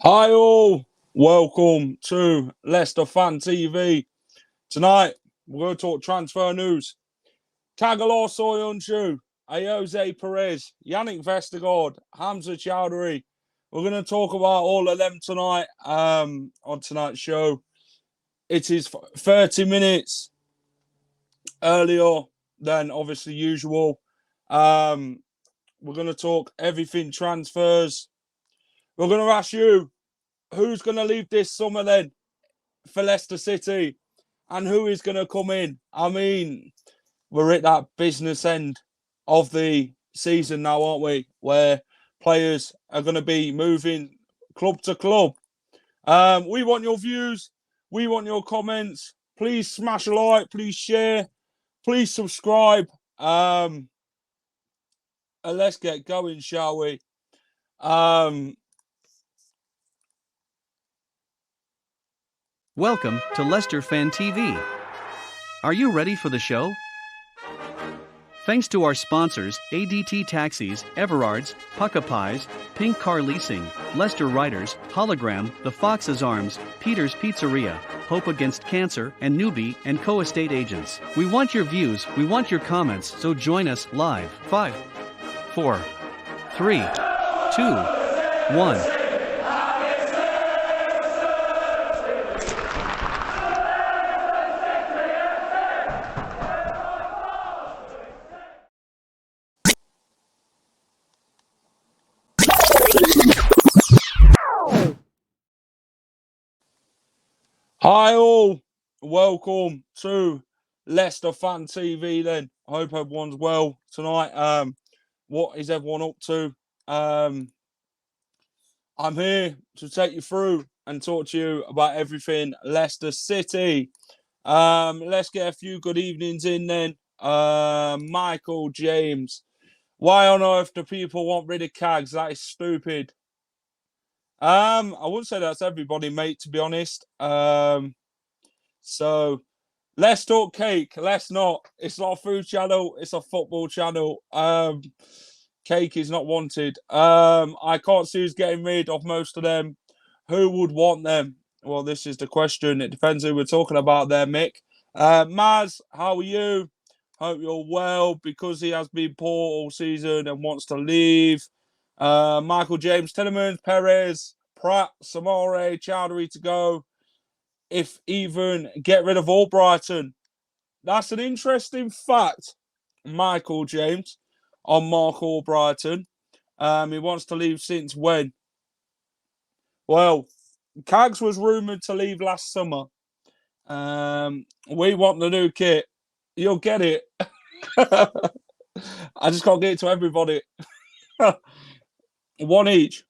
Hi all, welcome to Leicester Fan TV. Tonight we're going to talk transfer news. Kagalar Soyuncu, Jose Perez, Yannick Vestergaard, Hamza Chowdhury. We're going to talk about all of them tonight on tonight's show. It is 30 minutes earlier than obviously usual. We're going to talk everything transfers. We're going to ask you, who's going to leave this summer then for Leicester City? And who is going to come in? I mean, we're at that business end of the season now, aren't we? Where players are going to be moving club to club. We want your views. We want your comments. Please smash a like. Please share. Please subscribe. And let's get going, shall we? Welcome to Leicester Fan TV. Are you ready for the show? Thanks to our sponsors, ADT Taxis, Everards, Pukka Pies, Pink Car Leasing, Leicester Riders, Hollogram, The Fox's Arms, Peter's Pizzeria, Hope Against Cancer, and Newby Co estate agents. We want your views, we want your comments, so join us live. 5, 4, 3, 2, 1. Hi all, welcome to Leicester Fan TV then. I hope everyone's well tonight. What is everyone up to? I'm here to take you through and talk to you about everything Leicester City. Let's get a few good evenings in then. Michael James. Why on earth do people want rid of Cags? That is stupid. I wouldn't say that's everybody, mate, to be honest. So let's talk cake. Let's not. It's not a food channel. It's a football channel. Cake is not wanted. I can't see who's getting rid of most of them. Who would want them? Well, this is the question. It depends who we're talking about there, Mick. Maz, how are you? Hope you're well, because he has been poor all season and wants to leave. Michael James, Tillemans, Perez, Pratt, Samore, Chowdhury to go. If even get rid of Albrighton. That's an interesting fact, Michael James, on Mark Albrighton. He wants to leave since when? Well, Cags was rumoured to leave last summer. We want the new kit. You'll get it. I just can't get it to everybody. One each.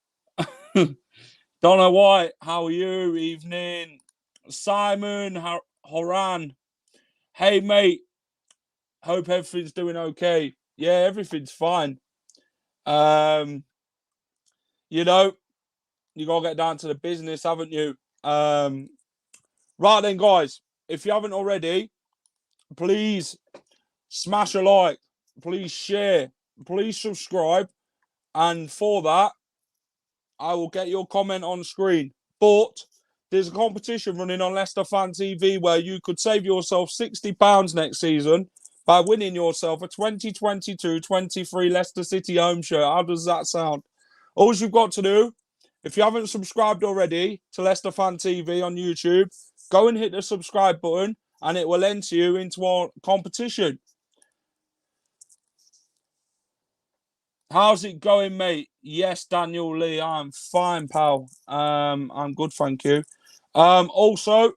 Donna White, how are you? Evening. Simon Horan. Hey, mate. Hope everything's doing okay. Yeah, everything's fine. You know, you got to get down to the business, haven't you? Right then, guys, if you haven't already, please smash a like. Please share. Please subscribe. And for that, I will get your comment on screen. But there's a competition running on Leicester Fan TV where you could save yourself £60 next season by winning yourself a 2022-23 Leicester City home shirt. How does that sound? All you've got to do, if you haven't subscribed already to Leicester Fan TV on YouTube, go and hit the subscribe button and it will enter you into our competition. How's it going, mate? Yes, Daniel Lee, I'm fine, pal. I'm good, thank you. Also,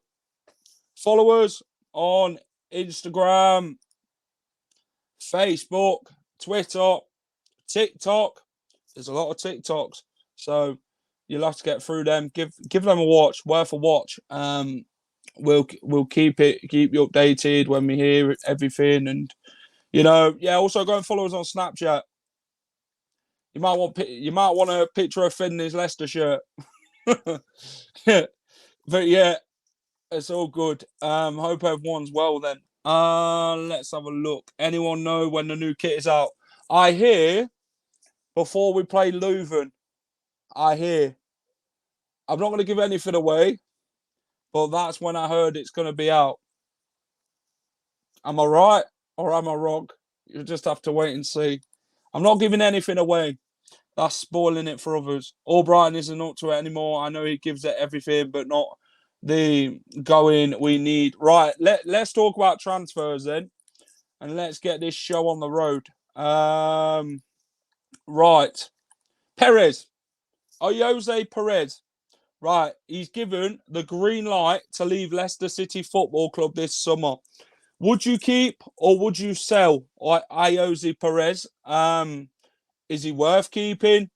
follow us on Instagram, Facebook, Twitter, TikTok. There's a lot of TikToks, so you'll have to get through them. Give them a watch, worth a watch. We'll keep you updated when we hear everything, and also go and follow us on Snapchat. You might want a picture of Finn in his Leicester shirt. But yeah, it's all good. Hope everyone's well then. Let's have a look. Anyone know when the new kit is out? I hear before we play Leuven. I hear. I'm not going to give anything away, but that's when I heard it's going to be out. Am I right or am I wrong? You just have to wait and see. I'm not giving anything away. That's spoiling it for others. Albrighton isn't up to it anymore. I know he gives it everything, but not the going we need. Right, let's talk about transfers then, and let's get this show on the road. Right. Perez. Jose Perez. Right, he's given the green light to leave Leicester City Football Club this summer. Would you keep or would you sell Jose Perez? Is he worth keeping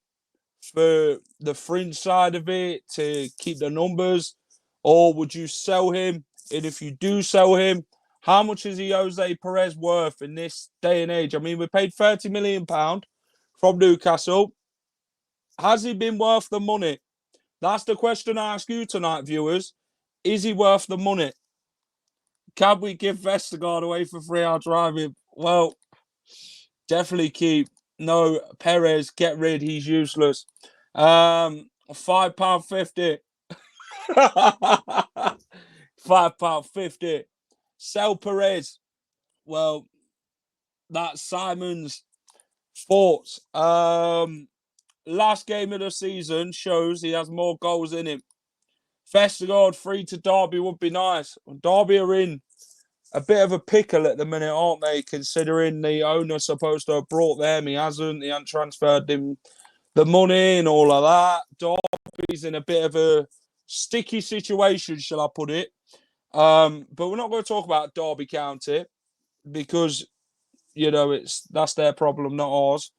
for the fringe side of it to keep the numbers? Or would you sell him? And if you do sell him, how much is Jose Perez worth in this day and age? I mean, we paid £30 million from Newcastle. Has he been worth the money? That's the question I ask you tonight, viewers. Is he worth the money? Can we give Vestergaard away for free? I'll drive him. Well, definitely keep. No, Perez, get rid. He's useless. £5.50. £5.50. Sell Perez. Well, that's Simon's thoughts. Last game of the season shows he has more goals in him. Vestergaard free to Derby would be nice. Derby are in a bit of a pickle at the minute, aren't they? Considering the owner's supposed to have brought them. He hasn't. He hasn't transferred him the money and all of that. Derby's in a bit of a sticky situation, shall I put it. But we're not going to talk about Derby County because, you know, that's their problem, not ours.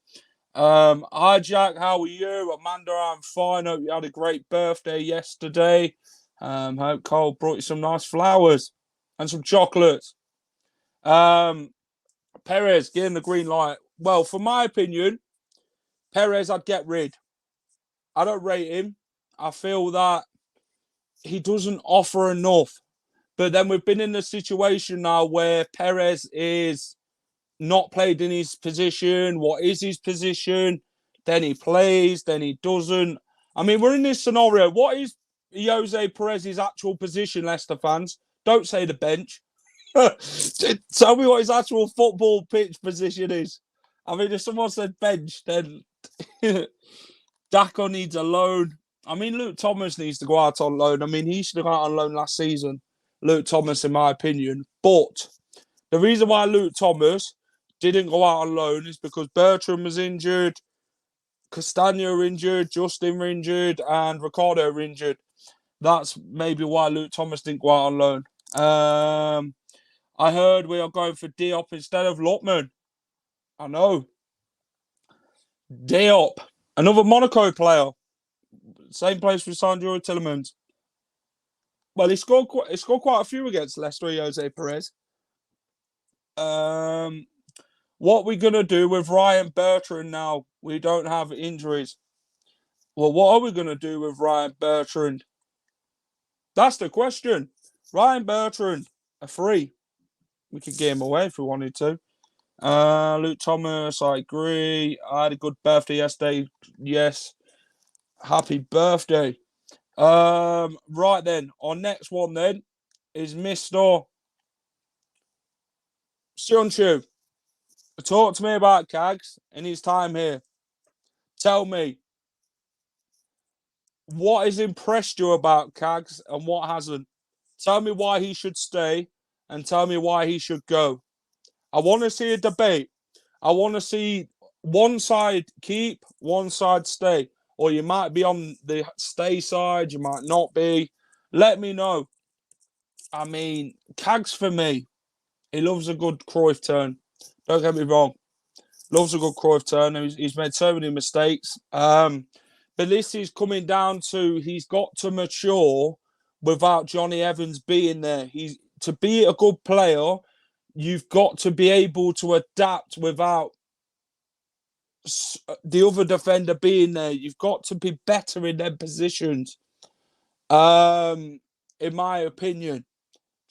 Hi, Jack. How are you? Amanda, I'm fine. Hope you had a great birthday yesterday. Hope Cole brought you some nice flowers and some chocolates. Perez getting the green light. Well, for my opinion, Perez I'd get rid. I don't rate him. I feel that he doesn't offer enough. But then we've been in a situation now where Perez is not played in his position. What is his position? Then he plays, then he doesn't. I mean, we're in this scenario. What is Jose Perez's actual position, Leicester fans? Don't say the bench. Tell me what his actual football pitch position is. I mean, if someone said bench, then Dako needs a loan. I mean, Luke Thomas needs to go out on loan. I mean, he should have gone out on loan last season, Luke Thomas, in my opinion. But the reason why Luke Thomas didn't go out on loan is because Bertrand was injured, Castagna injured, Justin were injured, and Ricardo were injured. That's maybe why Luke Thomas didn't go out on loan. I heard we are going for Diop instead of Lotman. I know. Diop, another Monaco player. Same place we signed Yuri Tillemans. Well, he scored quite a few against Leicester, Jose Perez. What we're going to do with Ryan Bertrand now? We don't have injuries. Well, what are we going to do with Ryan Bertrand? That's the question. Ryan Bertrand, a free. We could get him away if we wanted to. Luke Thomas, I agree. I had a good birthday yesterday. Yes. Happy birthday. Right then, our next one then is Mr. Seonchu. Talk to me about Cags and his time here. Tell me, what has impressed you about Cags and what hasn't? Tell me why he should stay and tell me why he should go. I want to see a debate. I want to see one side keep, one side stay. Or you might be on the stay side, you might not be. Let me know. I mean, Cags for me, he loves a good Cruyff turn. Don't get me wrong. Loves a good Cruyff turn. He's made so many mistakes. But this is coming down to he's got to mature without Johnny Evans being there. To be a good player, you've got to be able to adapt without the other defender being there. You've got to be better in their positions. In my opinion,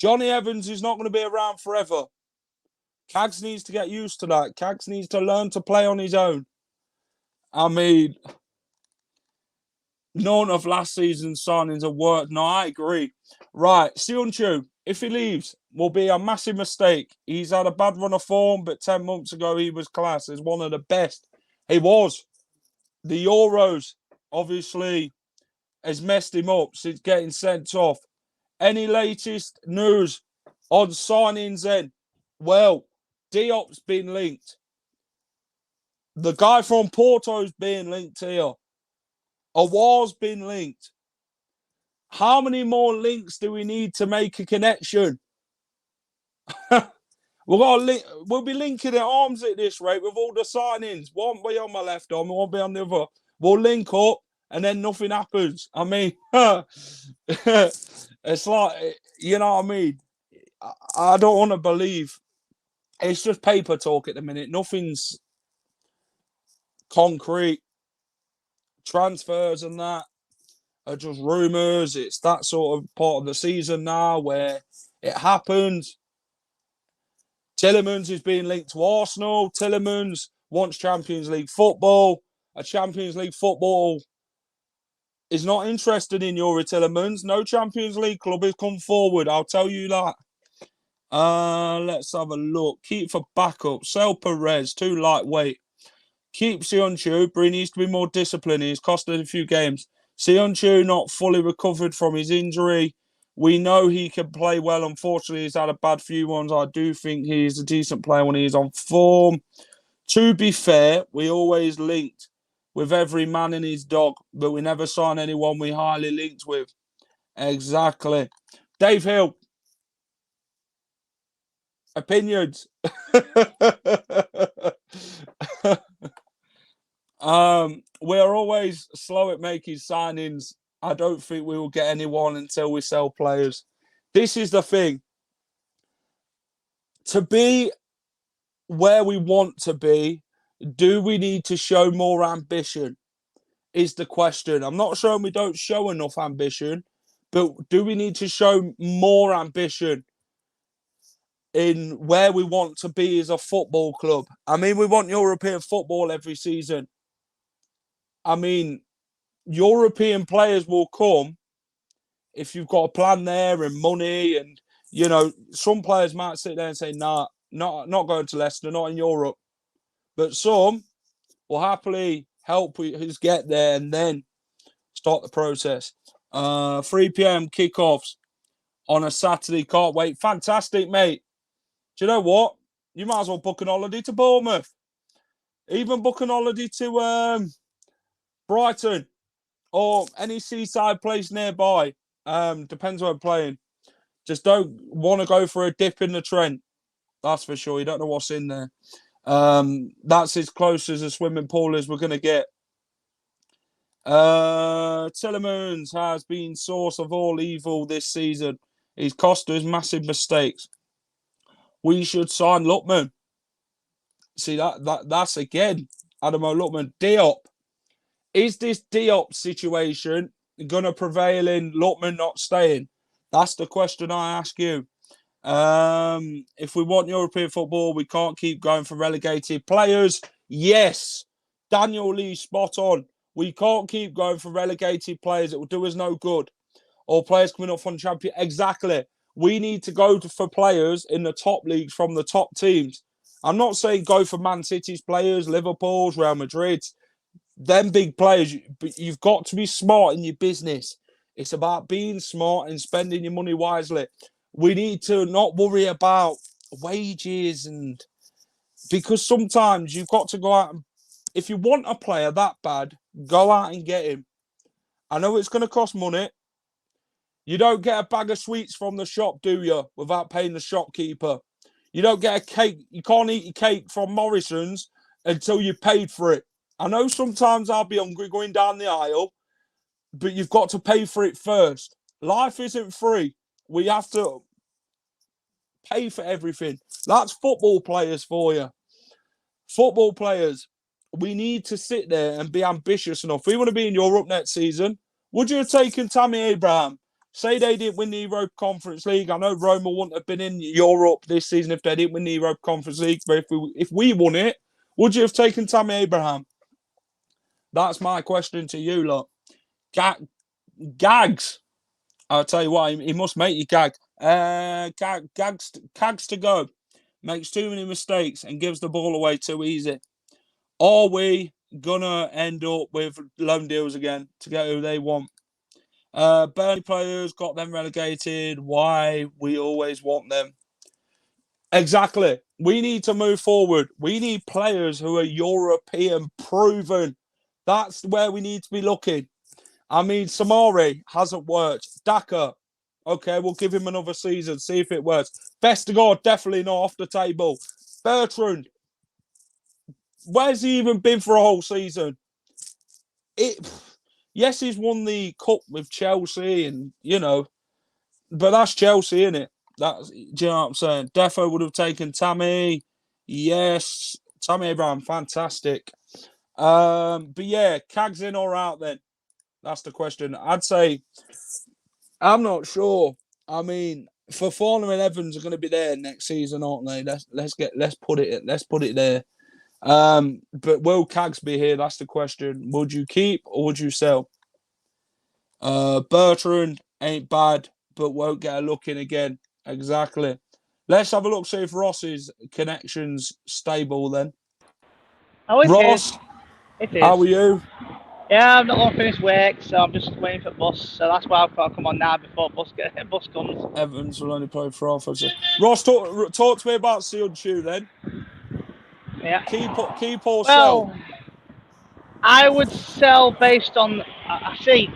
Johnny Evans is not going to be around forever. Cags needs to get used to that. Cags needs to learn to play on his own. I mean, none of last season's signings have worked. No, I agree. Right, Sionchu, if he leaves, will be a massive mistake. He's had a bad run of form, but 10 months ago he was class as one of the best. He was. The Euros, obviously, has messed him up since getting sent off. Any latest news on signings then? Well, Diop's been linked. The guy from Porto's been linked here. Awar's been linked. How many more links do we need to make a connection? We'll be linking at arms at this rate with all the signings. One will be on my left arm, one will be on the other. We'll link up and then nothing happens. I mean, it's like, you know what I mean? I don't want to believe. It's just paper talk at the minute. Nothing's concrete. Transfers and that are just rumours. It's that sort of part of the season now where it happens. Tielemans is being linked to Arsenal. Tielemans wants Champions League football. A Champions League football is not interested in Youri Tielemans. No Champions League club has come forward. I'll tell you that. Let's have a look. Keep for backup. Sell Perez, too lightweight. Keep Sionchu, but he needs to be more disciplined. He's costed a few games. Sionchu not fully recovered from his injury. We know he can play well. Unfortunately, he's had a bad few ones. I do think he's a decent player when he's on form. To be fair, we always linked with every man and his dog, but we never sign anyone we highly linked with. Exactly. Dave Hill. Opinions. We're always slow at making signings. I don't think we will get anyone until we sell players. This is the thing. To be where we want to be, do we need to show more ambition? Is the question. I'm not saying we don't show enough ambition, but do we need to show more ambition in where we want to be as a football club? I mean, we want European football every season. I mean, European players will come if you've got a plan there and money. And, you know, some players might sit there and say, nah, not going to Leicester, not in Europe. But some will happily help us get there and then start the process. 3 p.m. kickoffs on a Saturday. Can't wait. Fantastic, mate. Do you know what? You might as well book an holiday to Bournemouth. Even book an holiday to Brighton or any seaside place nearby. Depends where I'm playing. Just don't want to go for a dip in the Trent. That's for sure. You don't know what's in there. That's as close as a swimming pool as we're going to get. Tielemans has been source of all evil this season. He's cost us massive mistakes. We should sign Lookman. See, that's again, Adamo Lookman. Diop. Is this Diop situation going to prevail in Lookman not staying? That's the question I ask you. If we want European football, we can't keep going for relegated players. Yes, Daniel Lee, spot on. We can't keep going for relegated players. It will do us no good. Or players coming up from champion. Exactly. We need to go for players in the top leagues from the top teams. I'm not saying go for Man City's players, Liverpool's, Real Madrid's. Them big players, but you've got to be smart in your business. It's about being smart and spending your money wisely. We need to not worry about wages, and because sometimes you've got to go out and, if you want a player that bad, go out and get him. I know it's going to cost money. You don't get a bag of sweets from the shop, do you, without paying the shopkeeper? You don't get a cake. You can't eat your cake from Morrison's until you paid for it. I know sometimes I'll be hungry going down the aisle, but you've got to pay for it first. Life isn't free. We have to pay for everything. That's football players for you. Football players, we need to sit there and be ambitious enough. We want to be in Europe next season. Would you have taken Tammy Abraham? Say they didn't win the Europa Conference League. I know Roma wouldn't have been in Europe this season if they didn't win the Europa Conference League. But if we won it, would you have taken Tammy Abraham? That's my question to you, lot. Gags. I'll tell you what, he must make you gag. Cags to go. Makes too many mistakes and gives the ball away too easy. Are we gonna end up with loan deals again to get who they want? Burnley players got them relegated. Why we always want them? Exactly. We need to move forward. We need players who are European proven. That's where we need to be looking. I mean, Samari hasn't worked. Daka, okay, we'll give him another season, see if it works. Vestergaard, definitely not off the table. Bertrand, where's he even been for a whole season? Yes, he's won the cup with Chelsea, and but that's Chelsea, isn't it? Do you know what I'm saying? Defo would have taken Tammy. Yes, Tammy Abraham, fantastic. But yeah, Cags in or out then? That's the question. I'd say I'm not sure. I mean, Fofana and Evans are going to be there next season, aren't they? Let's put it there. But will Cags be here? That's the question. Would you keep or would you sell? Bertrand ain't bad, but won't get a look in again. Exactly. Let's have a look, see if Ross's connection's stable then. Oh, it Ross, is. It is. how are you? Yeah, I've not long finished work, so I'm just waiting for bus. So that's why I've got to come on now before bus comes. Evans will only play for half. Ross, talk to me about Seunchu then. Yeah. Keep or Well, sell? I would sell based on. I see.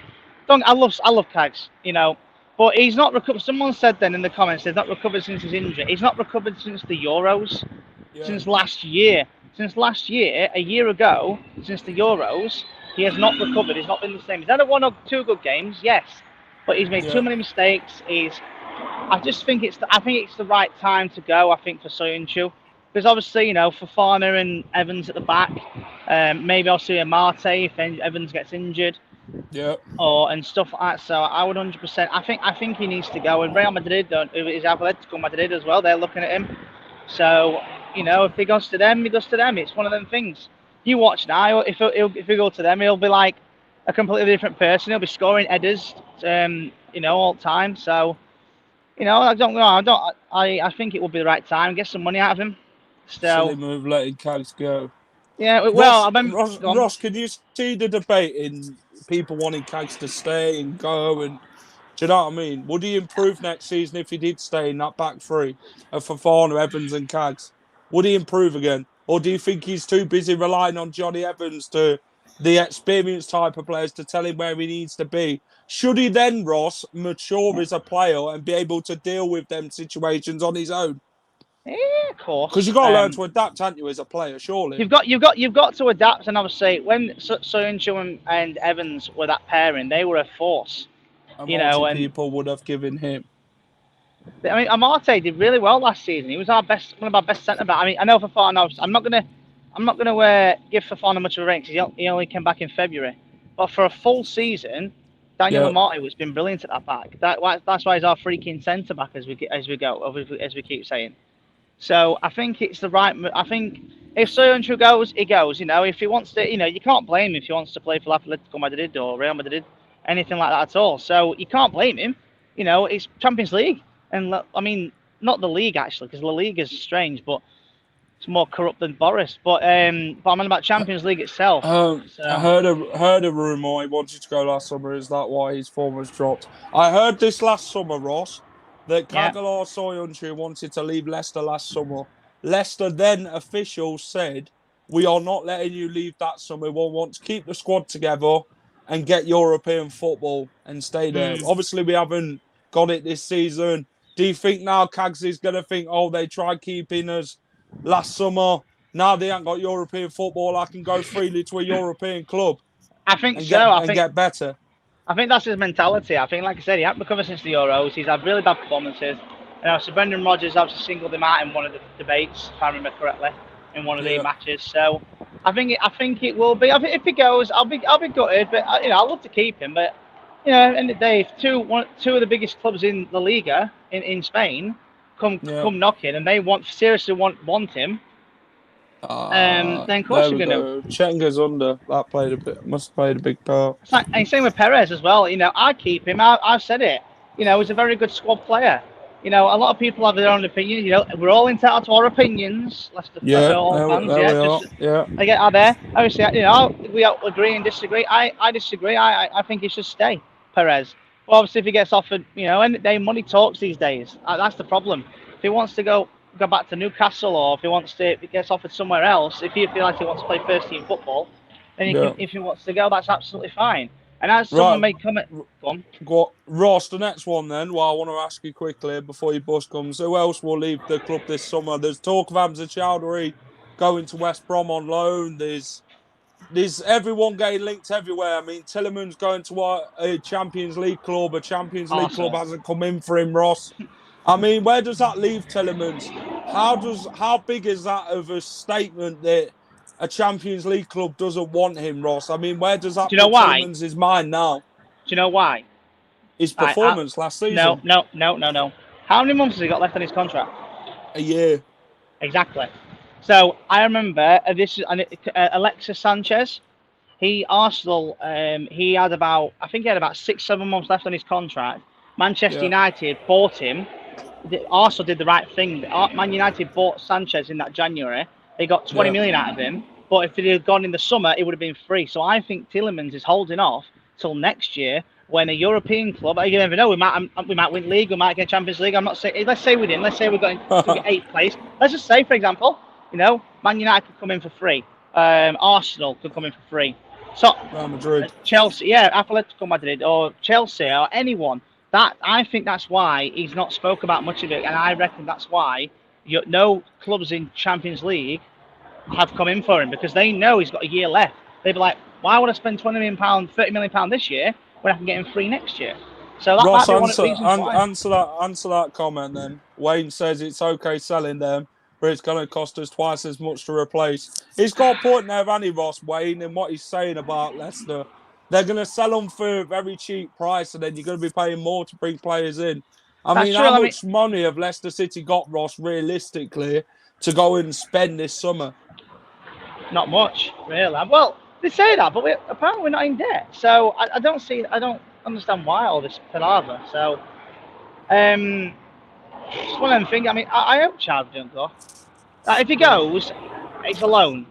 I love Cags, but he's not recovered. Someone said then in the comments he's not recovered since his injury. He's not recovered since the Euros, since last year. Since last year, a year ago, since the Euros, he has not recovered. He's not been the same. He's had one or two good games, yes, but he's made too many mistakes. I just think it's the right time to go. I think for Soyuncu, because obviously Fofana and Evans at the back. Maybe I'll see a Marte if Evans gets injured. Yeah. And stuff like that. So I would 100%. I think he needs to go. And Real Madrid, is Atletico Madrid as well. They're looking at him. So if he goes to them, he goes to them. It's one of them things. You watch now. If he go to them, he'll be like a completely different person. He'll be scoring headers, all the time. So, I don't know. I think it would be the right time. Get some money out of him. So, silly move, letting Cags go. Yeah. Well, Ross, can you see the debate in people wanting Cags to stay and go? And do you know what I mean? Would he improve next season if he did stay in that back three of Fofana, Evans, and Cags? Would he improve again? Or do you think he's too busy relying on Johnny Evans, to the experienced type of players, to tell him where he needs to be? Should he then, Ross, mature as a player and be able to deal with them situations on his own? Yeah, of course. Because you've got to learn to adapt, haven't you, as a player, surely? You've got to adapt, and obviously when Soyuncu and Evans were that pairing, they were a force. And people would have given him. I mean, Amarte did really well last season. He was one of our best centre backs. I mean, I know Fofana. I'm not gonna give Fofana much of a rank because he only came back in February. But for a full season, Daniel Amarte has been brilliant at that back. That's why he's our freaking centre back as we keep saying. So I think it's the right. I think if Soyuncu goes, he goes. If he wants to, you can't blame him if he wants to play for Atletico Madrid or Real Madrid, anything like that at all. So you can't blame him. It's Champions League, and I mean not the league actually, because La Liga is strange, but it's more corrupt than Boris. But I'm on about Champions League itself. I heard a rumor he wanted to go last summer. Is that why his form was dropped? I heard this last summer, Ross, that Kagalar Soyuncu wanted to leave Leicester last summer. Leicester then officials said, we are not letting you leave that summer. We'll want to keep the squad together and get European football and stay there. Obviously, we haven't got it this season. Do you think now Cags is going to think, they tried keeping us last summer. Now they ain't got European football. I can go freely to a European club. I think get better. I think that's his mentality. I think, like I said, he hasn't recovered since the Euros. He's had really bad performances. So Brendan Rodgers obviously singled him out in one of the debates, if I remember correctly, in one of the matches. So I think it will be. If he goes, I'll be gutted. But I'd love to keep him. But end of the day, if two of the biggest clubs in La Liga in Spain come knocking and they seriously want him, Then of course there you're we going to. go. Chenga's under. That must have played a big part. It's like, and same with Perez as well. I keep him. I've said it. He's a very good squad player. A lot of people have their own opinion. We're all entitled to our opinions. Leicester all fans, there we are. Yeah. I get out there. Obviously, we agree and disagree. I disagree. I think he should stay, Perez. Well, obviously, if he gets offered, money talks these days. That's the problem. If he wants to go back to Newcastle, or if he gets offered somewhere else, if he feels like he wants to play first team football, then if he wants to go, that's absolutely fine. And as someone may comment, go on. Ross, the next one then. Well, I want to ask you quickly before your bus comes. Who else will leave the club this summer? There's talk of Hamza Chowdhury going to West Brom on loan. There's everyone getting linked everywhere. I mean, Tillerman's going to a Champions League club. A Champions League club hasn't come in for him, Ross. I mean, where does that leave Tillerman's? How big is that of a statement that a Champions League club doesn't want him, Ross? I mean, where does that put Tillerman's mind now? Do you know why? His performance last season. No. How many months has he got left on his contract? A year. Exactly. So I remember Alexis Sanchez. Arsenal. He had about 6-7 months left on his contract. Manchester United bought him. Arsenal did the right thing. Man United bought Sanchez in that January. They got 20 million out of him. But if he had gone in the summer, it would have been free. So I think Tillerman's is holding off till next year, when a European club, you never know, we might win league, we might get Champions League. I'm not saying. Let's say we didn't. Let's say we're going to get 8th place. Let's just say, for example, Man United could come in for free. Arsenal could come in for free. So Real Madrid, Chelsea, Atletico Madrid, or Chelsea, or anyone. I think that's why he's not spoke about much of it, and I reckon that's why no clubs in Champions League have come in for him, because they know he's got a year left. They'd be like, why would I spend £20 million, £30 million this year when I can get him free next year? So that Ross, might be one of the reasons why. answer that comment then. Wayne says it's okay selling them, but it's going to cost us twice as much to replace. He's got a point there, hasn't he, Ross, Wayne, in what he's saying about Leicester. They're going to sell them for a very cheap price, and then you're going to be paying more to bring players in. How much money have Leicester City got, Ross, realistically, to go and spend this summer? Not much, really. Well, they say that, but apparently we're not in debt. So I don't understand why all this palaver. So, it's one of them things. I mean, I hope Chowdhury don't go. If he goes, it's a loan.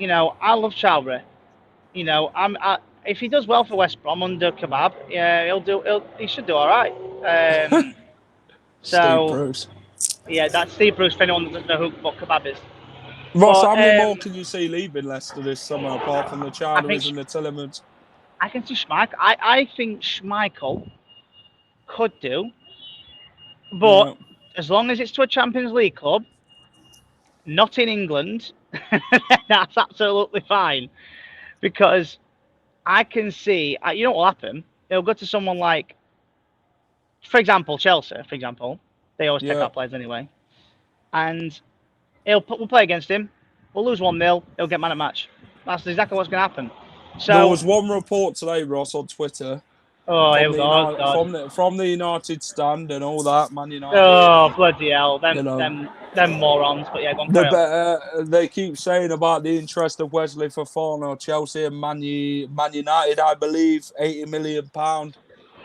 I love Chowdhury. If he does well for West Brom under Kebab, he should do all right. Steve Bruce. Yeah, that's Steve Bruce. For anyone that doesn't know who Kebab is. Ross, how many more can you see leaving Leicester this summer, apart from the Chowdhurys and the Tillermans? I can see Schmeichel. I think Schmeichel could do, but as long as it's to a Champions League club, not in England, that's absolutely fine. Because I can see, you know what will happen? He'll go to someone like, for example, Chelsea. For example, they always take out players anyway, and we'll play against him. We'll lose 1-0. He'll get man at match. That's exactly what's going to happen. So there was one report today, Ross, on Twitter. From the United stand and all that, Man United. Oh, bloody hell. Them morons. But yeah, go on. They keep saying about the interest of Wesley Fofana, Chelsea and Man United, I believe, £80 million.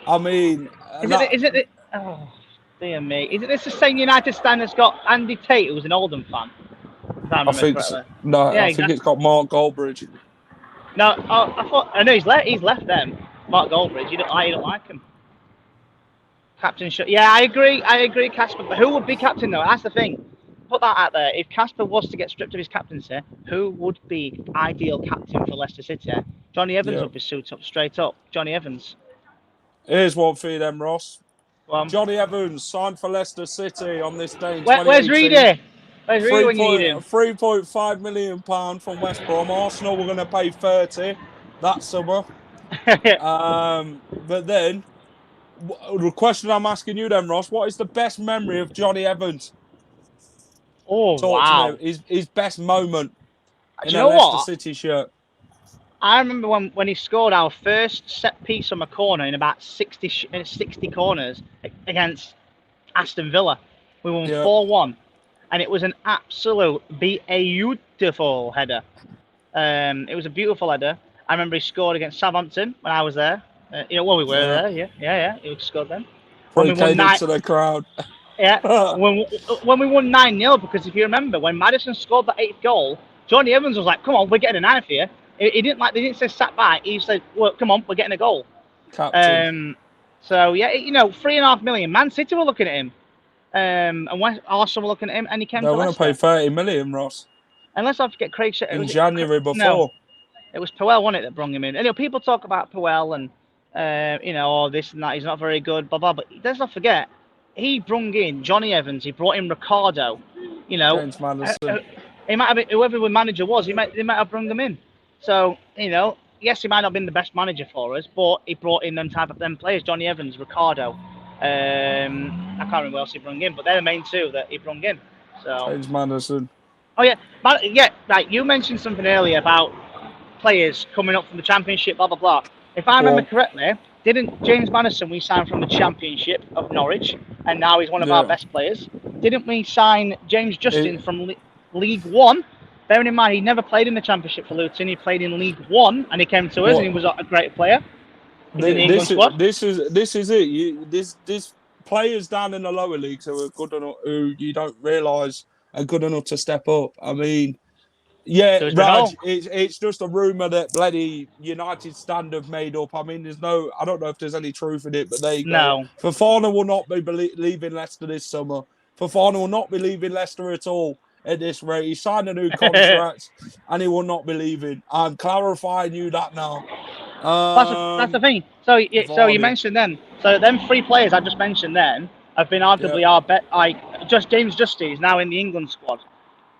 I mean... Oh, dear me. Isn't this the same United stand that's got Andy Tate, who's an Oldham fan? I think it's got Mark Goldbridge. No, I know he's left them. Mark Goldbridge, you don't like him. Captain, I agree, Casper. But who would be captain though? That's the thing. Put that out there. If Casper was to get stripped of his captaincy, who would be ideal captain for Leicester City? Johnny Evans would be suited up straight up. Johnny Evans. Here's one for you then, Ross. Johnny Evans signed for Leicester City on this day in 2018. Where's Reedy? Where's Reedy when you need him? £3.5 million from West Brom. Arsenal were going to pay 30 that summer. But then, the question I'm asking you then, Ross, what is the best memory of Johnny Evans? Oh, Talk to me. His best moment in a Leicester City shirt. I remember when he scored our first set piece on a corner in about 60 corners against Aston Villa. We won 4-1. and it was an absolute beautiful header. It was a beautiful header. I remember he scored against Southampton when I was there. When we were there, yeah. He scored then. When we won to the crowd. Yeah, when we won 9-0, because if you remember, when Maddison scored that 8th goal, Johnny Evans was like, "Come on, we're getting a 9 here." He didn't they didn't say sat back. He said, "Well, come on, we're getting a goal." Captain. So yeah, $3.5 million. Man City were looking at him, and Arsenal were looking at him, and he came to Leicester. They want to pay 30 million, Ross. Unless I forget, Craig. In January before. No, it was Puel, wasn't it, that brought him in? And people talk about Puel and this and that. He's not very good, blah blah. But let's not forget, he brought in Johnny Evans. He brought in Ricardo. James Maddison. He might have whoever the manager was. They might have brought him in. So yes, he might not have been the best manager for us, but he brought in them players: Johnny Evans, Ricardo. I can't remember who else he brought in, but they're the main two that he brought in. So James Maddison. Oh yeah, right. You mentioned something earlier about players coming up from the Championship, blah blah blah. If I remember correctly, didn't James Maddison we signed from the Championship of Norwich, and now he's one of our best players? Didn't we sign James Justin from League One? Bearing in mind he never played in the Championship for Luton, he played in League One, and he came to us, and he was a great player. This is it. This players down in the lower leagues who are good enough, who you don't realise are good enough to step up. I mean, yeah, Raj, it's just a rumour that bloody United Stand have made up. I mean, I don't know if there's any truth in it, but there you go. No. Fofana will not be leaving Leicester this summer. Fofana will not be leaving Leicester at all at this rate. He signed a new contract and he will not be leaving. I'm clarifying you that now. That's the thing. So you mentioned then. So them 3 players I just mentioned then have been arguably our bet. James Justin is now in the England squad.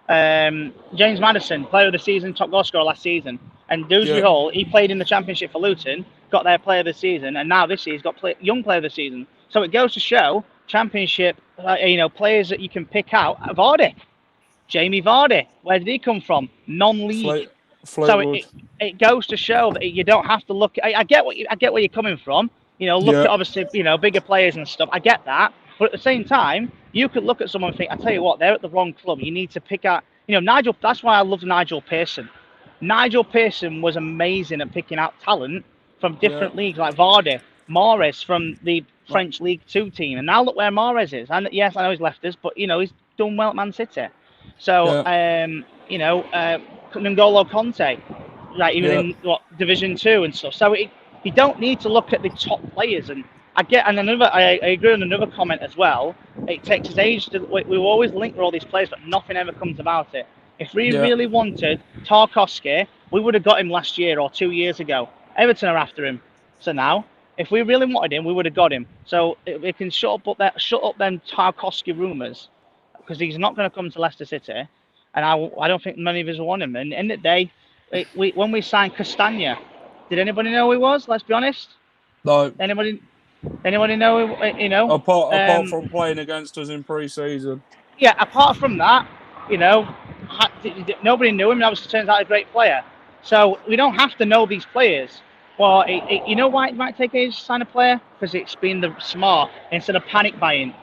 James Maddison, player of the season, top goal scorer last season, and Dewsbury Hall, he played in the Championship for Luton, got their player of the season, and now this year he's got young player of the season. So it goes to show Championship, players that you can pick out. Jamie Vardy, where did he come from? Non-league. So it goes to show that you don't have to look. I get where you're coming from. Look at obviously bigger players and stuff. I get that, but at the same time, you could look at someone and think, I tell you what, they're at the wrong club. You need to pick out. Nigel. That's why I love Nigel Pearson. Nigel Pearson was amazing at picking out talent from different leagues, like Vardy, Mahrez from the French League 2 team, and now look where Mahrez is. And yes, I know he's left us, but he's done well at Man City. So N'Golo Conte, right? Even in Division 2 and stuff. So you don't need to look at the top players. And I agree on another comment as well. It takes us age to. We always link with all these players, but nothing ever comes about it. If we really wanted Tarkowski, we would have got him last year or 2 years ago. Everton are after him. So now, if we really wanted him, we would have got him. So we can shut up them Tarkowski rumours, because he's not going to come to Leicester City, and I don't think many of us want him. And in the day, when we signed Castagna, did anybody know who he was? Let's be honest. No. Anybody know? Apart from playing against us in pre-season. Yeah. Apart from that, nobody knew him. And obviously, turns out a great player. So we don't have to know these players. Well, you know why it might take ages to sign a player? Because it's been smart instead of panic buying.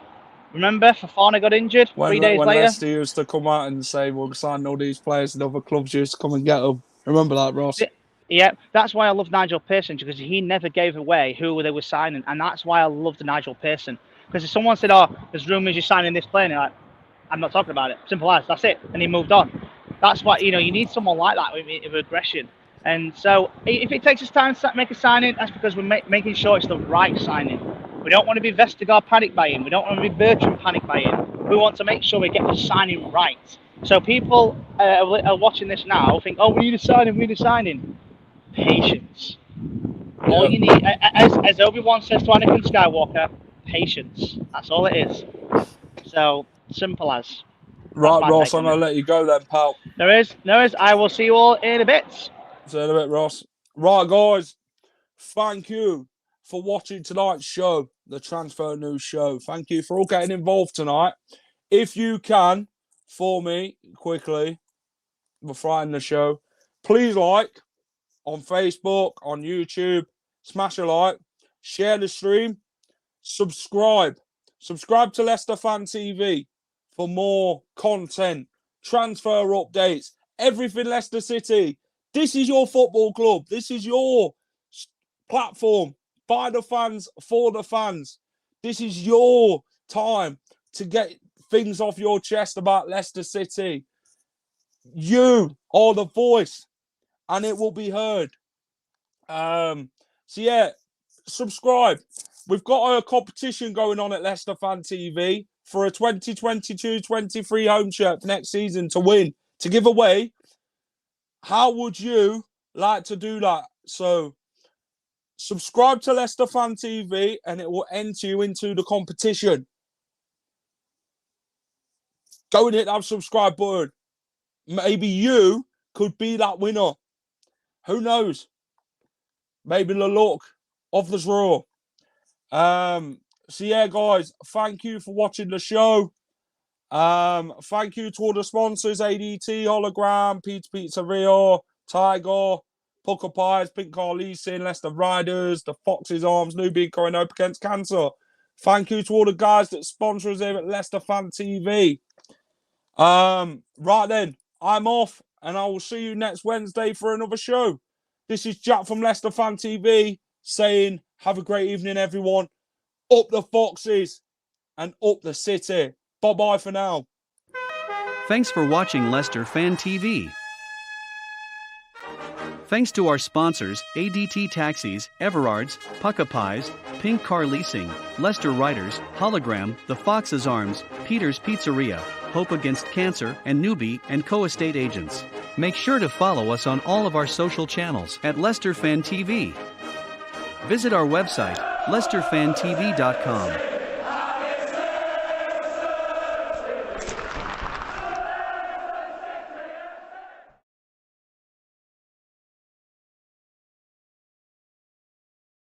Remember, Fofana got injured 3 days later. When Leicester used to come out and say, we'll sign all these players, and other clubs used to come and get them. Remember that, Ross? Yeah, that's why I love Nigel Pearson, because he never gave away who they were signing, and that's why I loved Nigel Pearson. Because if someone said, there's rumours you're signing this player, and you're like, I'm not talking about it. Simple as, that's it. And he moved on. That's why, you need someone like that with aggression. And so, if it takes us time to make a signing, that's because we're making sure it's the right signing. We don't want to be Vestergaard panic buying. We don't want to be Bertrand panic buying. We want to make sure we get the signing right. So people are watching this now think, we need a signing. Patience. All you need, as Obi-Wan says to Anakin Skywalker, patience. That's all it is. So, simple as. Right, Ross, I'm going to let you go then, pal. There is. I will see you all in a bit. See you in a bit, Ross. Right, guys. Thank you for watching tonight's show, the Transfer News Show. Thank you for all getting involved tonight. If you can, for me, quickly, before I end the show, please like on Facebook, on YouTube, smash a like, share the stream, subscribe to Leicester Fan TV. for more content, transfer updates, everything Leicester City. This is your football club. This is your platform by the fans, for the fans. This is your time to get things off your chest about Leicester City. You are the voice, and it will be heard. So yeah, subscribe. We've got a competition going on at Leicester Fan TV for a 2022-23 home shirt for next season to win, to give away. How would you like to do that? So subscribe to Leicester Fan TV and it will enter you into the competition. Go and hit that subscribe button. Maybe you could be that winner. Who knows? Maybe the luck of the draw. So yeah, guys, thank you for watching the show. Thank you to all the sponsors: ADT, Hollogram, Pizzeria, Tiger, Pukka Pies, Car Leasing, Leicester Riders, the Fox's Arms, Newby Co and Up Against Cancer. Thank you to all the guys that sponsor us here at Leicester Fan TV. Right then, I'm off, and I will see you next Wednesday for another show. This is Jack from Leicester Fan TV saying, have a great evening, everyone. Up the Foxes and up the City. Bye-bye for now. Thanks for watching Leicester Fan TV. Thanks to our sponsors, ADT Taxis, Everards, Pukka Pies, Car Leasing, Leicester Riders, Hollogram, The Fox's Arms, Peter's Pizzeria, Hope Against Cancer, and Newby Co estate agents. Make sure to follow us on all of our social channels at Leicester Fan TV. Visit our website, leicesterfantv.com.